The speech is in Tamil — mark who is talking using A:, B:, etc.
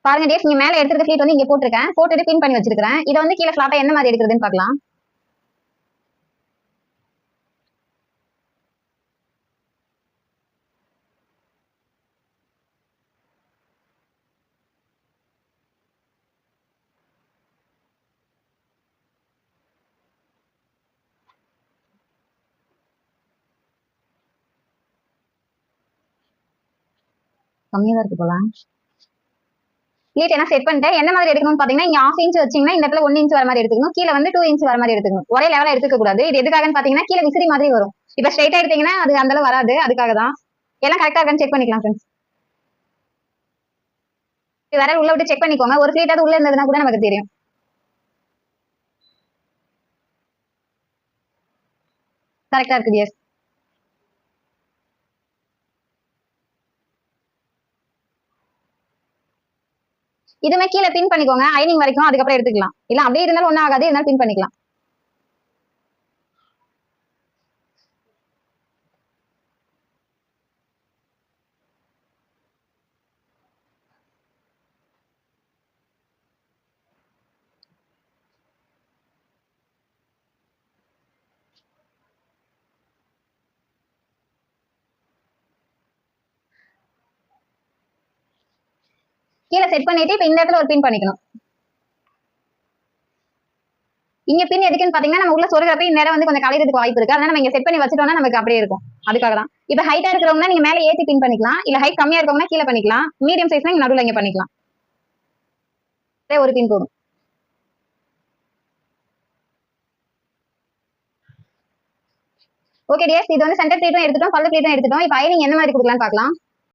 A: பாருங்க டேஸ், நீங்க மேல எடுத்துருக்க ஷீட் வந்து இங்க போட்டிருக்கேன், போட்டுட்டு பின் பண்ணி வச்சிருக்கேன். இதை வந்து கீழே ஃபிளாட்டா என்ன மாதிரி எடுக்கிறதுன்னு பார்க்கலாம். கம்மியா தான் இருக்கு போல. ஷீட் என்ன செட் பண்ணிட்டேன். என்ன மாதிரி எடுக்கணும்னு பாத்தீங்கன்னா, இங்க 1/2 இன்ச் வச்சீங்கன்னா இந்த இடத்துல 1 இன்ச் வர மாதிரி எடுத்துக்கணும். கீழே வந்து 2 இன்ச் வர மாதிரி எடுத்துக்கணும். ஒரே லெவலா எடுத்துக்க கூடாது. இது எதுக்காகன்னு பாத்தீங்கன்னா, கீழே விசிறி மாதிரி வரும். இப்ப ஸ்ட்ரைட்டா எடுத்தீங்கன்னா அது அந்த அளவு வராது. அதுக்காக தான். எல்லாம் கரெக்டா இருக்கான்னு செக் பண்ணிக்கலாம் ஃப்ரெண்ட்ஸ். விரல் உள்ள விட்டு செக் பண்ணிக்கோங்க. ஒரு ஷீட்டாவது உள்ள இருந்ததுன்னா கூட நமக்கு தெரியும். கரெக்டா இருக்குது. எஸ். இதுமே கீழே பின் பண்ணிக்கோங்க. ஐனிங் வரைக்கும் அதுக்கப்புறம் எடுத்துக்கலாம். இல்ல அப்படியே இருந்தாலும் ஒன்றும் ஆகாது. இருந்தாலும் பின் பண்ணிக்கலாம். கீழே செட் பண்ணிட்டு இப்ப இந்த இடத்துல ஒரு பின் பண்ணிக்கணும். இங்க பின் எதுக்குன்னு பாத்தீங்கன்னா, நம்ம உள்ள சொருகிறப்ப இந்நேரம் வந்து கொஞ்சம் கலையிறதுக்கு வாய்ப்பு இருக்கு. அதனால நம்ம இங்க செட் பண்ணி வச்சுட்டோம்னா நமக்கு அப்படியே இருக்கும். அதுக்காக தான். இப்ப ஹைட்டா இருக்கிறவங்க நீங்க மேல ஏத்தி பின் பண்ணிக்கலாம். இல்ல ஹைட் கம்மியா இருக்கவங்க கீழே பண்ணிக்கலாம். மீடியம் சைஸ்னா இங்க நடுவுல இங்க பண்ணிக்கலாம். ஒரு பின் போதும். ஓகே டியர்ஸ், இது வந்து சென்டர் பிளேட்டும் எடுத்துட்டோம், பல்லு பிளேட்டும் எடுத்துட்டோம். இப்ப ஐனிங் என்ன மாதிரி கொடுக்கலாம்னு பார்க்கலாம்.